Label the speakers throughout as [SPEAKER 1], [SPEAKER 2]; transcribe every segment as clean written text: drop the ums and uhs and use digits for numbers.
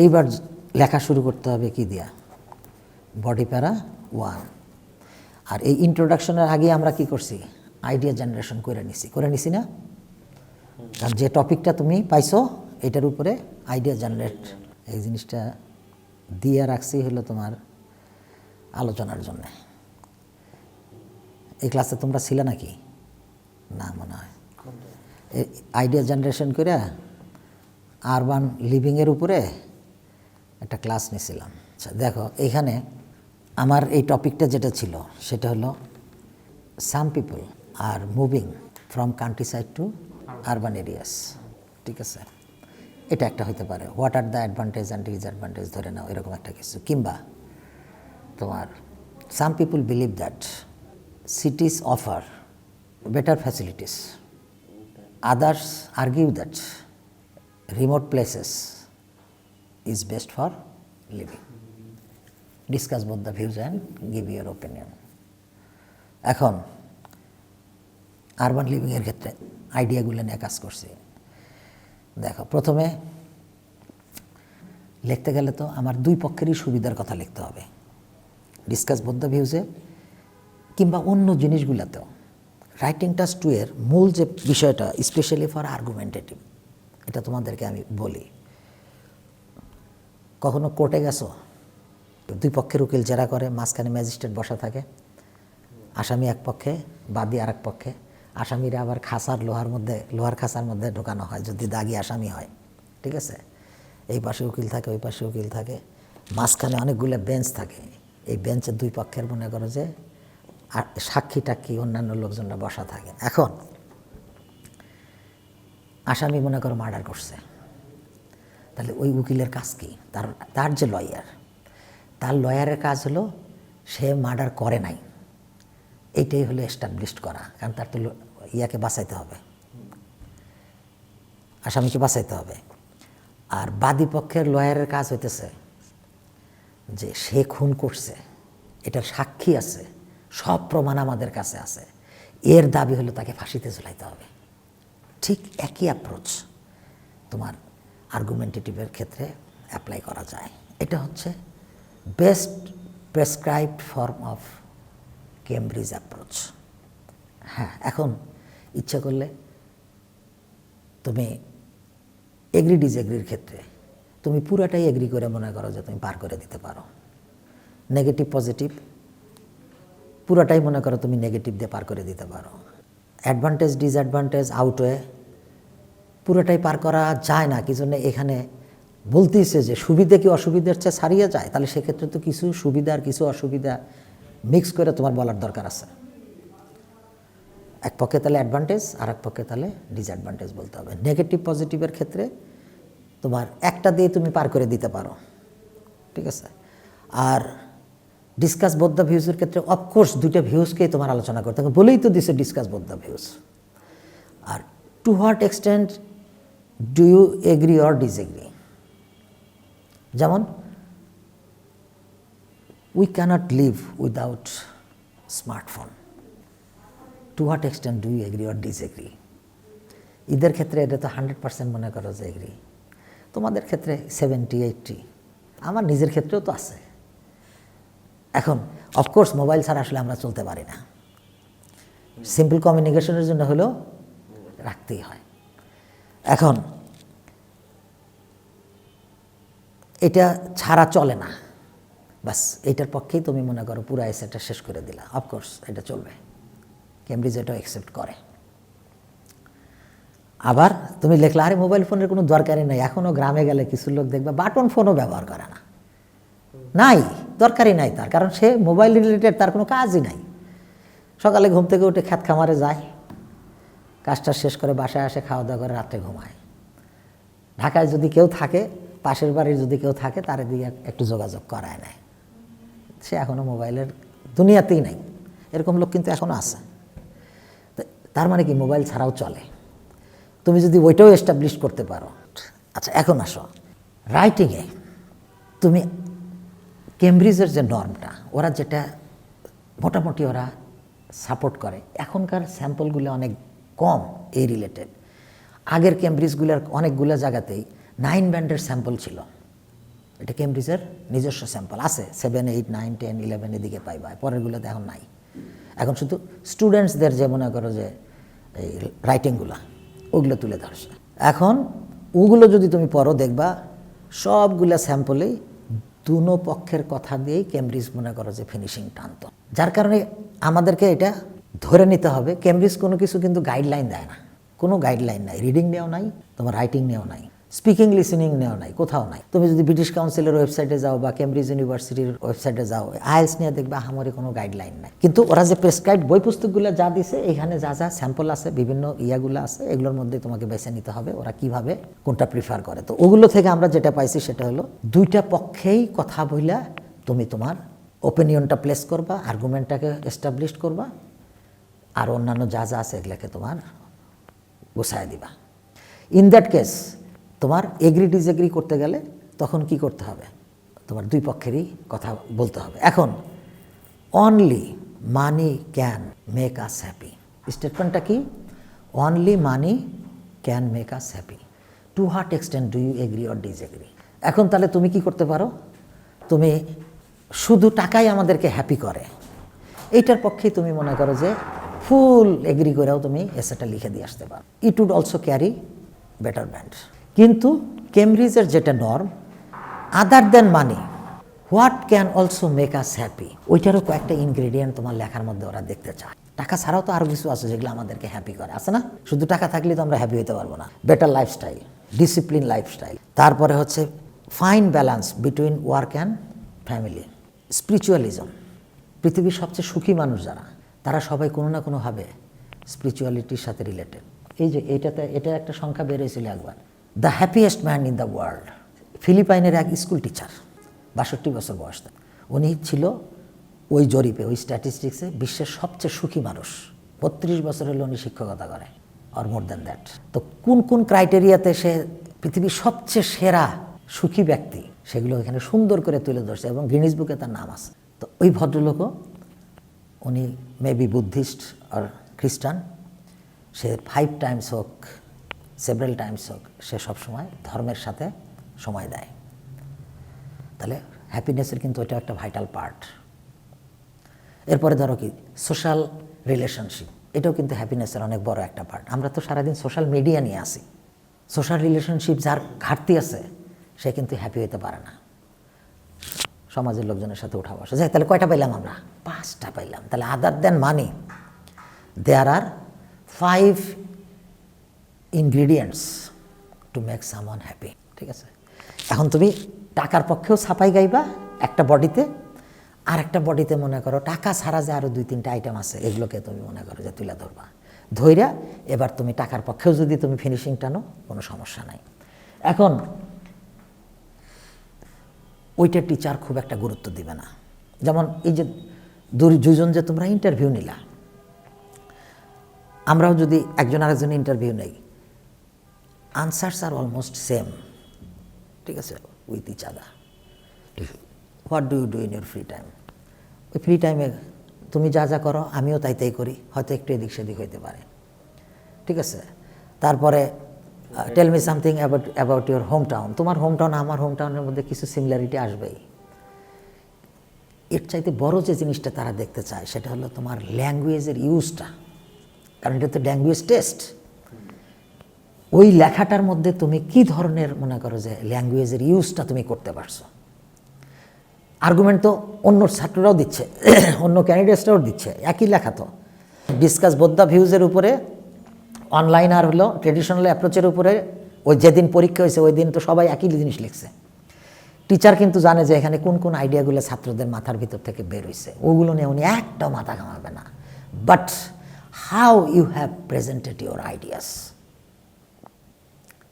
[SPEAKER 1] এইবার লেখা শুরু করতে হবে কি দিয়া, বডি প্যারা 1। আর এই ইন্ট্রোডাকশনের আগে আমরা কি করছি, আইডিয়া জেনারেশন করে নিছি না? কারণ যে টপিকটা তুমি পাইছো এটার উপরে আইডিয়া জেনারেট, এই জিনিসটা দিয়ে রাখছি হলো তোমার আলোচনার জন্য। এই ক্লাসে তোমরা ছিলে নাকি? না মনে হয়। আইডিয়া জেনারেশন করে আরবান লিভিংয়ের উপরে একটা ক্লাস নিয়েছিলাম। আচ্ছা দেখো, এইখানে আমার এই টপিকটা যেটা ছিল সেটা হলো some people are moving from countryside to urban areas. ঠিক আছে, এটা একটা হতে পারে, what are the advantage and disadvantage ধরে নাও, এরকম একটা কিছু। কিংবা তোমার some people believe that cities offer better facilities. Others argue that remote places is best for living. Discuss both the views and give your opinion. এখন urban লিভিংয়ের ক্ষেত্রে আইডিয়াগুলো নিয়ে কাজ করছি। দেখো, প্রথমে লিখতে গেলে তো আমার দুই পক্ষেরই সুবিধার কথা লিখতে হবে, ডিসকাস বোথ দ্য ভিউজে, কিংবা অন্য জিনিসগুলোতেও। রাইটিং টাস্ক 2 এর মূল যে বিষয়টা, স্পেশালি ফর আর্গুমেন্টেটিভ, এটা তোমাদেরকে আমি বলি। কখনো কোর্টে গেছো, দুই পক্ষের উকিল জেরা করে, মাঝখানে ম্যাজিস্ট্রেট বসা থাকে, আসামি এক পক্ষে, বাদী আর এক পক্ষে। আসামিরা আবার লোহার খাঁচার মধ্যে ঢোকানো হয় যদি দাগি আসামি হয়। ঠিক আছে, এই পাশে উকিল থাকে, ওই পাশে উকিল থাকে, মাঝখানে অনেকগুলো বেঞ্চ থাকে। এই বেঞ্চের দুই পক্ষের মনে করো যে আর সাক্ষী টাক্ষী অন্যান্য লোকজনরা বসা থাকে। এখন আসামি মনে করো মার্ডার করছে, তাহলে ওই উকিলের কাজ কি, তার যে লয়ার, তার লয়ারের কাজ হলো সে মার্ডার করে নাই, এইটাই হলো এস্টাবলিশড করা। কারণ তার তো ইয়াকে বাঁচাইতে হবে, আসামিকে বাঁচাইতে হবে। আর বাদী পক্ষের লয়ারের কাজ হইতেছে যে সে খুন করছে, এটার সাক্ষী আছে, সব প্রমাণ আমাদের কাছে আছে, এর দাবি হলো তাকে ফাঁসিতে ঝুলাইতে হবে। ঠিক একই অ্যাপ্রোচ তোমার আর্গুমেন্টেটিভের ক্ষেত্রে অ্যাপ্লাই করা যায়। এটা হচ্ছে best prescribed form of Cambridge approach. হ্যাঁ, এখন ইচ্ছা করলে তুমি এগ্রি ডিসএগ্রির ক্ষেত্রে তুমি পুরাটাই এগ্রি করে মনে করো যে তুমি পার করে দিতে পারো। নেগেটিভ পজিটিভ পুরাটাই মনে করো তুমি নেগেটিভ দিয়ে পার করে দিতে পারো। অ্যাডভান্টেজ ডিসঅ্যাডভান্টেজ আউটওয়ে পুরোটাই পার করা যায় না। কি জন্য এখানে বলতেইছে যে সুবিধা কি অসুবিধার চেয়ে ছাড়িয়ে যায়, তাহলে সেক্ষেত্রে তো কিছু সুবিধা আর কিছু অসুবিধা মিক্স করে তোমার বলার দরকার আছে। এক পক্ষে তাহলে অ্যাডভান্টেজ আর এক পক্ষে তাহলে ডিসঅ্যাডভান্টেজ বলতে হবে। নেগেটিভ পজিটিভের ক্ষেত্রে তোমার একটা দিয়ে তুমি পার করে দিতে পারো। ঠিক আছে, আর ডিসকাস বোথ দ্য ভিউজের ক্ষেত্রে অফকোর্স দুইটা ভিউজকেই তোমার আলোচনা করতে হবে, বলেই তো দিছে ডিসকাস বোথ দ্য ভিউজ। আর to what extent do you agree or disagree, যেমন we cannot live without smartphone, to what extent do you agree or disagree. ঈদের ক্ষেত্রে এটা তো 100% মনে করো যে এগ্রি, তোমাদের ক্ষেত্রে 70-80, আমার নিজের ক্ষেত্রেও তো আছে। এখন অফকোর্স মোবাইল ছাড়া আসলে আমরা চলতে পারি না, সিম্পল কমিউনিকেশনের জন্য হলেও রাখতেই হয়। এখন এটা ছাড়া চলে না, বাস এটার পক্ষেই তুমি মনে করো পুরো এসেটা শেষ করে দিলা। অফকোর্স এটা চলবে, কেমব্রিজ এটাও অ্যাকসেপ্ট করে। আবার তুমি লিখলে আরে মোবাইল ফোনের কোনো দরকারই নাই, এখনও গ্রামে গেলে কিছু লোক দেখবে বাটন ফোনও ব্যবহার করে না, নাই দরকারই নাই তার, কারণ সে মোবাইল রিলেটেড তার কোনো কাজই নাই। সকালে ঘুম থেকে উঠে ক্ষেত খামারে যায়, কাজটা শেষ করে বাসায় আসে, খাওয়া দাওয়া করে রাত্রে ঘুমায়। ঢাকায় যদি কেউ থাকে, পাশের বাড়ির যদি কেউ থাকে, তার দিয়ে একটু যোগাযোগ করায় নেয়, সে এখনও মোবাইলের দুনিয়াতেই নাই। এরকম লোক কিন্তু এখনও আছে। তার মানে কি মোবাইল ছাড়াও চলে, তুমি যদি ওইটাও এস্টাবলিশ করতে পারো। আচ্ছা, এখন আসো রাইটিংয়ে। তুমি কেমব্রিজের যে নর্মটা, ওরা যেটা মোটামুটি ওরা সাপোর্ট করে, এখনকার স্যাম্পলগুলো অনেক কম এই রিলেটেড। আগের কেমব্রিজগুলোর অনেকগুলো জায়গাতেই 9 ব্যান্ডের স্যাম্পল ছিল, এটা কেমব্রিজের নিজস্ব স্যাম্পল আছে, 7, 8, 9, 10, 11 এদিকে পাইবা, পরেরগুলোতে এখন নাই। এখন শুধু স্টুডেন্টসদের যে মনে করো যে এই রাইটিংগুলো ওগুলো তুলে ধরছে। এখন ওগুলো যদি তুমি পড়ো দেখবা সবগুলা স্যাম্পলেই দুনো পক্ষের কথা দিয়েই কেমব্রিজ মনে করো যে ফিনিশিং টানত। যার কারণে আমাদেরকে এটা ধরে নিতে হবে কেমব্রিজ কোনো কিছু কিন্তু গাইডলাইন দেয় না, কোনো গাইডলাইন নাই, রিডিং নেওয়া নাই, তোমার রাইটিং নেওয়া নাই, স্পিকিং লিসেনিং নেওয়া নাই, কোথাও নাই। তুমি যদি ব্রিটিশ কাউন্সিলের ওয়েবসাইটে যাও বা কেমব্রিজ ইউনিভার্সিটির ওয়েবসাইটে যাও, আইএলস নিয়ে দেখবে আমারই কোনো গাইডলাইন নাই। কিন্তু ওরা যে প্রেসক্রাইব বই পুস্তকগুলো যা দিছে এখানে যা যা স্যাম্পল আছে, বিভিন্ন ইয়াগুলো আছে, এগুলোর মধ্যে তোমাকে বেছে নিতে হবে ওরা কিভাবে কোনটা প্রিফার করে। তো ওগুলো থেকে আমরা যেটা পাইছি সেটা হলো দুইটা পক্ষেই কথা বইলা তুমি তোমার ওপিনিয়নটা প্লেস করবা, আর্গুমেন্টটাকে এস্টাবলিশ করবা, আর অন্যান্য যা যা আছে এগুলোকে তোমার গোছায় দিবা। ইন দ্যাট কেস তোমার এগ্রি ডিসএগ্রি করতে গেলে তখন কি করতে হবে, তোমার দুই পক্ষেরই কথা বলতে হবে। এখন only money can make us happy, স্টেটমেন্টটা কি? Only money can make us happy. To what extent do you agree or disagree? এখন তাহলে তুমি কি করতে পারো, তুমি শুধু টাকাই আমাদেরকে হ্যাপি করে এইটার পক্ষেই তুমি মনে করো যে ফুল এগ্রি করেও তুমি এসেটা লিখে দিয়ে আসতে পারো। It would also carry betterment. কিন্তু কেমব্রিজের যেটা norm, other than money what can also make us happy, ওইটারও কয়েকটা ইনগ্রেডিয়েন্ট তোমার লেখার মধ্যে ওরা দেখতে চায়। টাকা ছাড়াও তো আরও কিছু আছে যেগুলো আমাদেরকে হ্যাপি করে, আছে না? শুধু টাকা থাকলে তো আমরা হ্যাপি হতে পারবো না। বেটার লাইফস্টাইল, ডিসিপ্লিন লাইফস্টাইল, তারপরে হচ্ছে fine balance between work and family, spiritualism. পৃথিবীর সবচেয়ে সুখী মানুষ যারা, তারা সবাই কোনো না কোনোভাবে স্পিরিচুয়ালিটির সাথে রিলেটেড। এই যে এটা একটা সংখ্যা বের হয়েছিল একবার, the happiest man in the world, ফিলিপাইনের এক স্কুল টিচার, 62 বছর বয়স। উনি ছিল ওই জরিপে, ওই স্ট্যাটিস্টিক্সে বিশ্বের সবচেয়ে সুখী মানুষ। 32 বছর হলে উনি শিক্ষকতা করে, অর মোর দ্যান দ্যাট। তো কোন কোন ক্রাইটেরিয়াতে সে পৃথিবীর সবচেয়ে সেরা সুখী ব্যক্তি সেগুলো এখানে সুন্দর করে তুলে ধরছে এবং গিনিস বুকে তার নাম আছে। তো ওই ভদ্রলোকও, উনি মেবি বুদ্ধিস্ট আর খ্রিস্টান, সে 5 টাইমস হোক, সেভারাল টাইমস হোক, সে সবসময় ধর্মের সাথে সময় দেয়। তাহলে হ্যাপিনেসের কিন্তু ওইটা একটা ভাইটাল পার্ট। এরপরে ধরো কি সোশ্যাল রিলেশনশিপ, এটাও কিন্তু হ্যাপিনেসের অনেক বড় একটা পার্ট। আমরা তো সারাদিন সোশ্যাল মিডিয়া নিয়ে আসি, সোশ্যাল রিলেশনশিপ যার ঘাটতি আছে সে কিন্তু হ্যাপি হতে পারে না, সমাজের লোকজনের সাথে উঠা বসা যায়। তাহলে কয়টা পাইলাম আমরা? 5টা পাইলাম। তাহলে আদার than money there R 5 ingredients to make someone happy. ঠিক আছে, এখন তুমি টাকার পক্ষেও ছাপাই গাইবা একটা বডিতে, আর একটা বডিতে মনে করো টাকা ছাড়া যে আরও 2-3টা আইটেম আছে এগুলোকে তুমি মনে করো যে তুলে ধরবা। ধইরা এবার তুমি টাকার পক্ষেও যদি তুমি ফিনিশিং টানো কোনো সমস্যা নাই। এখন ওইটা টিচার খুব একটা গুরুত্ব দিবে না। যেমন এই যে দুজন যে তোমরা ইন্টারভিউ নিলা, আমরাও যদি একজন আরেকজন ইন্টারভিউ নেই, আনসার্স আর অলমোস্ট সেম। ঠিক আছে, with each other. What do you do in your free time? ওই ফ্রি টাইমে তুমি যা যা করো আমিও তাই তাই করি, হয়তো একটু এদিক সেদিক হইতে পারে। ঠিক আছে, তারপরে tell me something about your hometown. তোমার হোম টাউন আমার হোম টাউনের মধ্যে কিছু সিমিলারিটি আসবেই। এর চাইতে বড় যে জিনিসটা তারা দেখতে চায় সেটা হলো তোমার ল্যাঙ্গুয়েজের ইউজটা, কারণ এটা তো ল্যাঙ্গুয়েজ টেস্ট। ওই লেখাটার মধ্যে তুমি কি ধরনের মনে করো যে ল্যাঙ্গুয়েজের ইউজটা তুমি করতে পারছো। আর্গুমেন্ট তো অন্য ছাত্ররাও দিচ্ছে, অন্য ক্যান্ডিডেটসরাও দিচ্ছে, একই লেখা তো। ডিসকাস বোথ দ্য ভিউজের উপরে অনলাইন আর হলো ট্রেডিশনাল অ্যাপ্রোচের উপরে, ওই যেদিন পরীক্ষা হয়েছে ওই দিন তো সবাই একই জিনিস লিখছে। টিচার কিন্তু জানে যে এখানে কোন কোন আইডিয়াগুলো ছাত্রদের মাথার ভিতর থেকে বের হয়েছে, ওগুলো নিয়ে উনি একটাও মাথা ঘামাবে না। But how you have presented your ideas,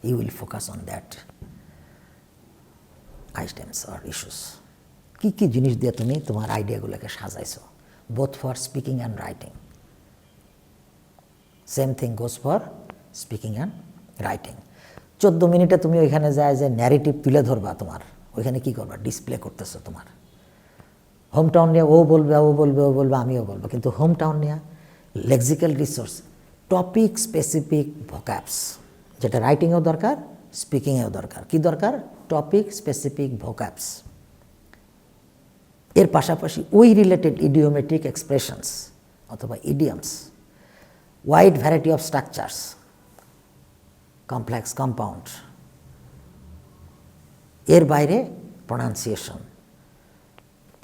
[SPEAKER 1] you will focus on that items or issues. কী কী জিনিস দিয়ে তুমি তোমার আইডিয়াগুলোকে সাজাইছো, both for speaking and writing. Same thing goes for speaking and writing. 14 মিনিটে তুমি ওইখানে যায় যে ন্যারেটিভ তুলে ধরবা, তোমার ওইখানে কী করবা, ডিসপ্লে করতেছো তোমার হোম টাউন নিয়ে। ও বলবে, ও বলবে, ও বলবে, আমিও বলবো, কিন্তু হোম টাউন নিয়ে lexical resource, topic specific vocabs, যেটা রাইটিংয়েও দরকার স্পিকিংয়েও দরকার। কি দরকার? টপিক স্পেসিফিক ভোক্যাবস, এর পাশাপাশি ওই রিলেটেড ইডিওমেট্রিক এক্সপ্রেশনস অথবা idioms, wide variety of structures, complex compound, এর বাইরে প্রনাউন্সিয়েশন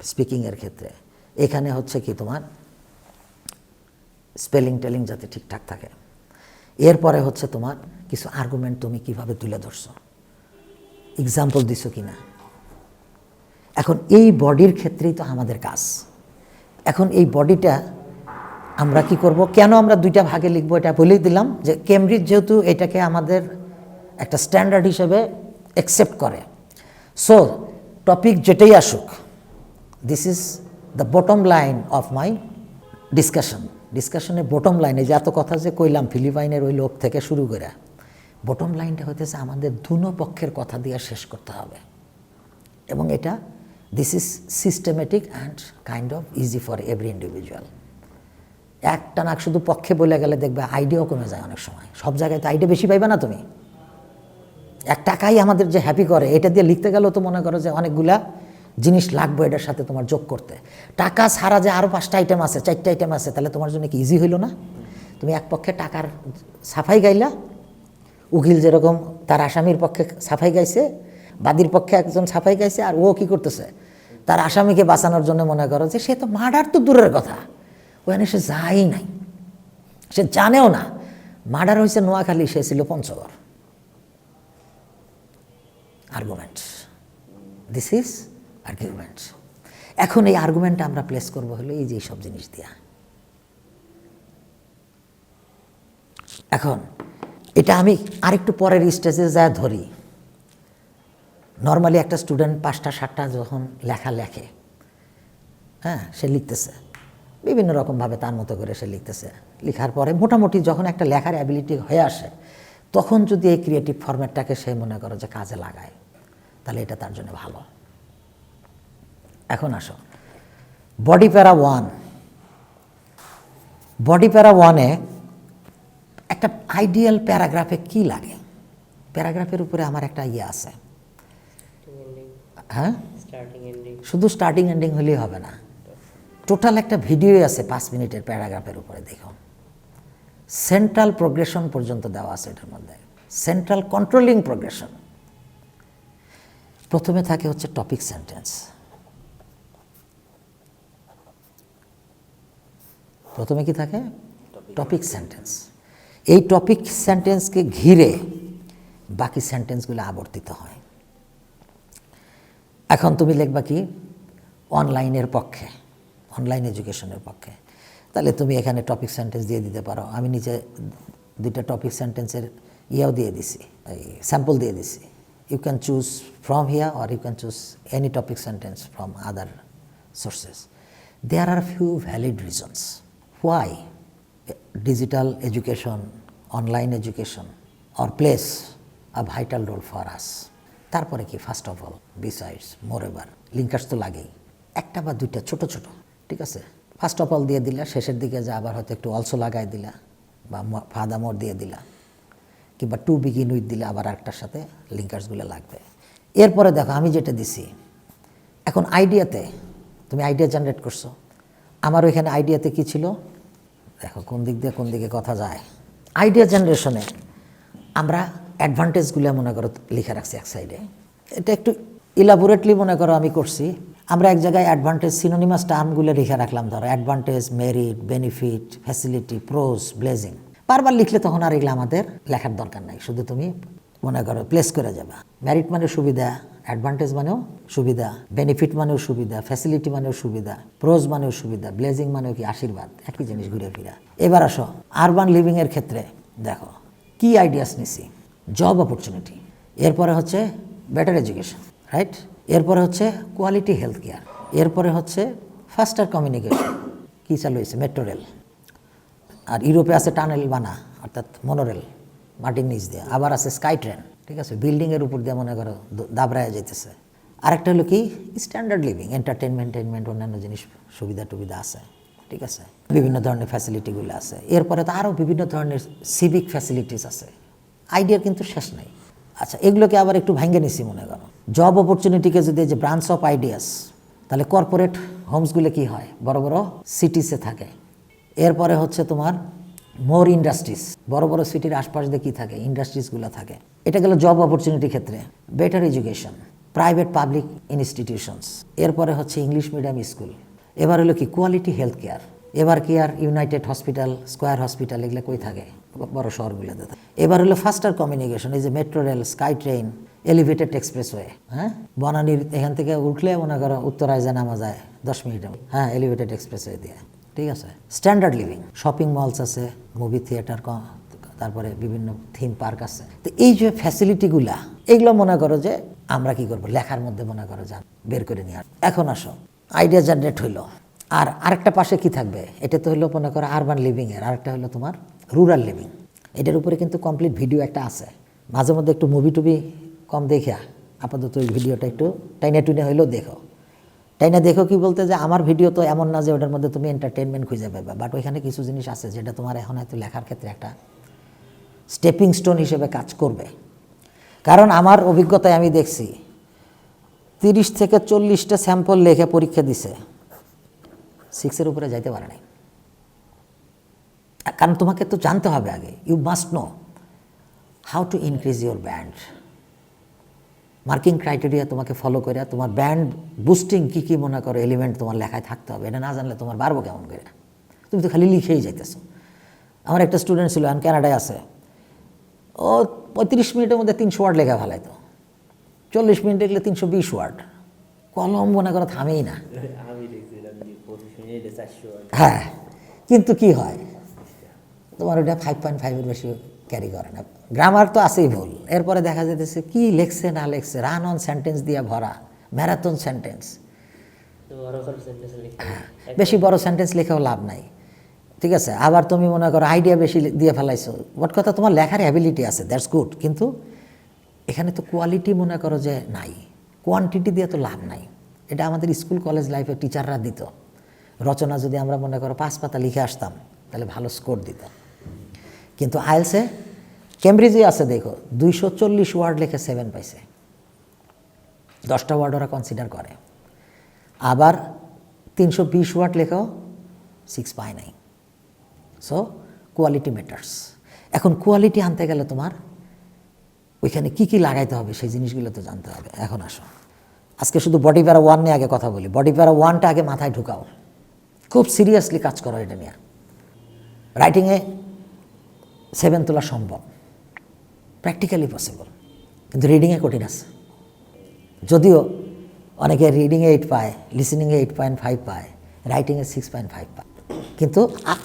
[SPEAKER 1] স্পিকিংয়ের ক্ষেত্রে। এখানে হচ্ছে কি তোমার স্পেলিং টেলিং যাতে ঠিকঠাক থাকে। এরপরে হচ্ছে তোমার কিছু আর্গুমেন্ট তুমি কিভাবে তুলে ধরছো, এক্সাম্পল দিছো কি না। এখন এই বডির ক্ষেত্রেই তো আমাদের কাজ। এখন এই বডিটা আমরা কি করব, কেন আমরা দুইটা ভাগে লিখবো এটা বলেই দিলাম, যে কেমব্রিজ যেহেতু এটাকে আমাদের একটা স্ট্যান্ডার্ড হিসেবে অ্যাকসেপ্ট করে। সো টপিক যেটাই আসুক, this is the bottom line of my ডিসকাশনের বটম লাইনে যে এত কথা যে কইলাম ফিলিপাইনের ওই লোক থেকে শুরু করে, বটম লাইনটা হইতেছে আমাদের দুনো পক্ষের কথা দিয়ে শেষ করতে হবে। এবং এটা this is systematic and kind of easy for every individual. একটা না শুধু পক্ষে বলে গেলে দেখবে আইডিয়াও কমে যায় অনেক সময়। সব জায়গায় তো আইডিয়া বেশি পাইবে না তুমি। এক টাকাই আমাদের যে হ্যাপি করে, এটা দিয়ে লিখতে গেলেও তো মনে করো যে অনেকগুলা জিনিস লাগবে এটার সাথে তোমার যোগ করতে। টাকা ছাড়া যে আরও 5টা আইটেম আছে, 4টা আইটেম আছে, তাহলে তোমার জন্য কি ইজি হইল না? তুমি এক পক্ষে টাকার সাফাই গাইলা, উকিল যেরকম তার আসামির পক্ষে সাফাই গাইছে, বাদীর পক্ষে একজন সাফাই গাইছে, আর ও কি করতেছে তার আসামিকে বাঁচানোর জন্য মনে করো যে সে তো মার্ডার তো দূরের কথা, ওখানে সে যাই নাই, সে জানেও না মার্ডার হয়েছে নোয়াখালী, সে ছিল Panchagarh. Argument, this is argument. এখন এই আর্গুমেন্টটা আমরা প্লেস করব হলো এই যে সব জিনিস দিয়া। এখন এটা আমি আরেকটু পরের স্টেজে যা ধরি। নর্মালি একটা স্টুডেন্ট 5টা 7টা যখন লেখা লেখে, হ্যাঁ, সে লিখতেছে বিভিন্ন রকমভাবে তার মতো করে সে লিখতেছে। লেখার পরে মোটামুটি যখন একটা লেখার অ্যাবিলিটি হয়ে আসে, তখন যদি এই ক্রিয়েটিভ ফরম্যাটটাকে সে মনে করো যে কাজে লাগায়, তাহলে এটা তার জন্য ভালো। এখন আসো বডি প্যারা 1। বডি প্যারা 1-এ একটা আইডিয়াল প্যারাগ্রাফে কি লাগে? প্যারাগ্রাফের উপরে আমার একটা ইয়ে আছে, হ্যাঁ, শুধু স্টার্টিং এন্ডিং হলেই হবে না, টোটাল একটা ভিডিও আছে 5 মিনিটের প্যারাগ্রাফের উপরে। দেখো সেন্ট্রাল প্রোগ্রেশন পর্যন্ত দেওয়া আছে এটার মধ্যে, সেন্ট্রাল কন্ট্রোলিং প্রোগ্রেশন। প্রথমে থাকে হচ্ছে টপিক সেন্টেন্স। প্রথমে কি থাকে? Topic sentence. এই টপিক সেন্টেন্সকে ঘিরে বাকি সেন্টেন্সগুলো আবর্তিত হয়। এখন তুমি লিখবা কি? অনলাইনের পক্ষে, অনলাইন এডুকেশনের পক্ষে, তাহলে তুমি এখানে টপিক সেন্টেন্স দিয়ে দিতে পারো। আমি নিচে 2টা টপিক সেন্টেন্সের ইয়েও দিয়ে দিছি, স্যাম্পল দিয়ে দিছি। You can choose from here or you can choose any topic sentence from other sources. There are few valid reasons why digital education, online education or plays a vital role for us. তারপরে কি? First of all, besides, moreover, linkers তো লাগেই, একটা বা দুইটা ছোট ছোট, ঠিক আছে। ফার্স্ট অফ অল দিয়ে দিলা, শেষের দিকে যা আবার হয়তো একটু অলসো লাগাই দিলা, বা ফাদামোর দিয়ে দিলা, কিংবা টু বিগিন উইথ দিলা, আবার আরেকটার সাথে লিঙ্কার্সগুলো লাগবে। এরপরে দেখো আমি যেটা দিছি, এখন আইডিয়াতে তুমি আইডিয়া জেনারেট করছো। আমার ওইখানে আইডিয়াতে কি ছিল? দেখো কোন দিক দিয়ে কোন দিকে কথা যায়। আইডিয়া জেনারেশনে আমরা অ্যাডভান্টেজগুলো মনে করো লিখে রাখছি এক সাইডে। এটা একটু ইলাবোরেটলি মনে করো আমি করছি। আমরা এক জায়গায় অ্যাডভান্টেজ সিনোনিমাস টার্মগুলো লিখে রাখলাম, ধরো advantage, merit, benefit, facility, প্রোস, blazing. বারবার লিখলে তখন আর এগুলো আমাদের লেখার দরকার নাই, শুধু তুমি মনে করো প্লেস করে যাবা। মেরিট মানে সুবিধা, অ্যাডভান্টেজ মানেও সুবিধা, বেনিফিট মানেও সুবিধা, ফ্যাসিলিটি মানেও সুবিধা, প্রোজ মানেও সুবিধা, ব্লেজিং মানেও কি আশীর্বাদ, একই জিনিস ঘুরে ফিরা। এবার আসো আরবান লিভিংয়ের ক্ষেত্রে, দেখো কি আইডিয়াস নিছি। জব অপরচুনিটি, এরপরে হচ্ছে বেটার এডুকেশন, রাইট, এরপরে হচ্ছে কোয়ালিটি হেলথ কেয়ার, এরপরে হচ্ছে ফাস্টার কমিউনিকেশন, কী চালু হয়েছে? Metro rail. আর ইউরোপে আছে টানেল বানা, অর্থাৎ মনোরেল, মাটির নিচ দিয়ে। আবার আছে স্কাই ট্রেন, ঠিক আছে, বিল্ডিংয়ের উপর দিয়ে মনে করো দাবড়ায় যেতেছে। আরেকটা হলো কি? স্ট্যান্ডার্ড লিভিং, এন্টারটেনমেন্ট, অন্যান্য জিনিস সুবিধা টুবিধা আছে, ঠিক আছে, বিভিন্ন ধরনের ফ্যাসিলিটিগুলো আছে। এরপরে তো আরও বিভিন্ন ধরনের সিভিক ফ্যাসিলিটিস আছে। আইডিয়ার কিন্তু শেষ নাই। আচ্ছা, এগুলোকে আবার একটু ভাঙ্গে নিছি মনে করো। জব অপরচুনিটিকে যদি যে ব্রাঞ্চ অফ আইডিয়াস, তাহলে কর্পোরেট হোমসগুলো কি হয়, বড় বড় সিটিসে থাকে। এরপরে হচ্ছে তোমার মোর ইন্ডাস্ট্রিজ, বড় বড় সিটির আশপাশ দিয়ে কী থাকে, ইন্ডাস্ট্রিজগুলো থাকে। এটা গেল জব অপরচুনিটির ক্ষেত্রে। Better education, private public institutions, এরপরে হচ্ছে ইংলিশ মিডিয়াম স্কুল। এবার হলো কি কোয়ালিটি হেলথ কেয়ার, এবার care, United hospital, square hospital, এগুলো কই থাকে, বড় শহরগুলোতে থাকে। এবার হলো ফাস্টার কমিউনিকেশন, এই যে metro rail, sky train, elevated expressway. হ্যাঁ, বনানীর এখান থেকে উঠলে মনে করো উত্তরায় যে নামা যায় 10 মিনিটে, হ্যাঁ, এলিভেটেড এক্সপ্রেসওয়ে দিয়ে, ঠিক আছে। স্ট্যান্ডার্ড লিভিং, শপিং মলস আছে, মুভি থিয়েটার, তারপরে বিভিন্ন থিম পার্ক আছে। তো এই যে ফ্যাসিলিটিগুলা, এগুলো মনে করো যে আমরা কি করবো, লেখার মধ্যে মনে করো যা বের করে নিয়ে। এখন আসো, আইডিয়া জেনারেট হইলো, আর আরেকটা পাশে কি থাকবে, এটা তো হলো মনে করো আরবান লিভিংয়ের, আরেকটা হলো তোমার রুরাল লিভিং। এটার উপরে কিন্তু কমপ্লিট ভিডিও একটা আছে। মাঝে মধ্যে একটু মুভি টুভি কম দেখা, আপাতত ওই ভিডিওটা একটু টাইনে টুইনে হইলেও দেখো। টাইনে দেখো কি বলতে, যে আমার ভিডিও তো এমন না যে ওটার মধ্যে তুমি এন্টারটেনমেন্ট খুঁজে পাবে, বাট ওইখানে কিছু জিনিস আছে যেটা তোমার এখন হয়তো লেখার ক্ষেত্রে একটা স্টেপিং স্টোন হিসেবে কাজ করবে। কারণ আমার অভিজ্ঞতায় আমি দেখছি 30 থেকে 40টা স্যাম্পল লেখে পরীক্ষা দিছে, 6-এর উপরে যাইতে পারে নাই। কারণ তোমাকে তো জানতে হবে আগে, you must know how to increase your band. Marking criteria তোমাকে ফলো করে তোমার ব্যান্ড বুস্টিং কী কী মনে করো এলিমেন্ট তোমার লেখায় থাকতে হবে, এটা না জানলে তোমার বাড়বো কেমন করে? তুমি তো খালি লিখেই যাইতেছো। আমার একটা স্টুডেন্ট ছিল, এখন কানাডায় আছে, ও 35 মিনিটের মধ্যে 300 ওয়ার্ড লেখা ফেলাইতো, 40 মিনিটে লিখলে 320 ওয়ার্ড, কলম মনে করো থামেই না। হ্যাঁ, কিন্তু কি হয়, তোমার ওটা 5.5-এর বেশি ক্যারি করে না। গ্রামার তো আছেই ভুল, এরপরে দেখা যেতেছে কি লেখছে না লেখছে, রান অন সেন্টেন্স দিয়ে ভরা, ম্যারাথন সেন্টেন্স। হ্যাঁ, বেশি বড় সেন্টেন্স লেখাও লাভ নাই, ঠিক আছে। আবার তুমি মনে করো আইডিয়া বেশি দিয়ে ফেলাইছো, বট কথা তোমার লেখার অ্যাবিলিটি আছে, দ্যাটস গুড, কিন্তু এখানে তো কোয়ালিটি মনে করো যে নাই, কোয়ান্টিটি দিয়ে তো লাভ নাই। এটা আমাদের স্কুল কলেজ লাইফে টিচাররা দিত। রচনা যদি আমরা মনে করো 5 পাতা লিখে আসতাম তাহলে ভালো স্কোর দিত। কিন্তু আইএলসে, কেমব্রিজে আছে দেখো 240 ওয়ার্ড লেখে 7 পাইছে, 10টা ওয়ার্ড ওরা কনসিডার করে। আবার 320 ওয়ার্ড লেখাও 6 পায় নাই। So quality matters. এখন কোয়ালিটি আনতে গেলে তোমার ওইখানে কী কী লাগাইতে হবে সেই জিনিসগুলো তো জানতে হবে। এখন আসো, আজকে শুধু বডি প্যারা 1 নিয়ে আগে কথা বলি। বডি প্যারা 1টা আগে মাথায় ঢুকাও, খুব সিরিয়াসলি কাজ করো এটা নিয়ে। রাইটিংয়ে 7 তোলা সম্ভব, প্র্যাকটিক্যালি পসিবল, কিন্তু রিডিংয়ে কঠিন আছে। যদিও অনেকে রিডিংয়ে 8 পায়, লিসেনিংয়ে 8.5 পায়, রাইটিংয়ে 6.5 পায়, কিন্তু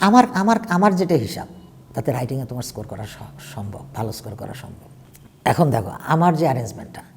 [SPEAKER 1] আমার আমার আমার যেটা হিসাব, তাতে রাইটিংয়ে তোমার স্কোর করা সম্ভব, ভালো স্কোর করা সম্ভব। এখন দেখো আমার যে অ্যারেঞ্জমেন্টটা,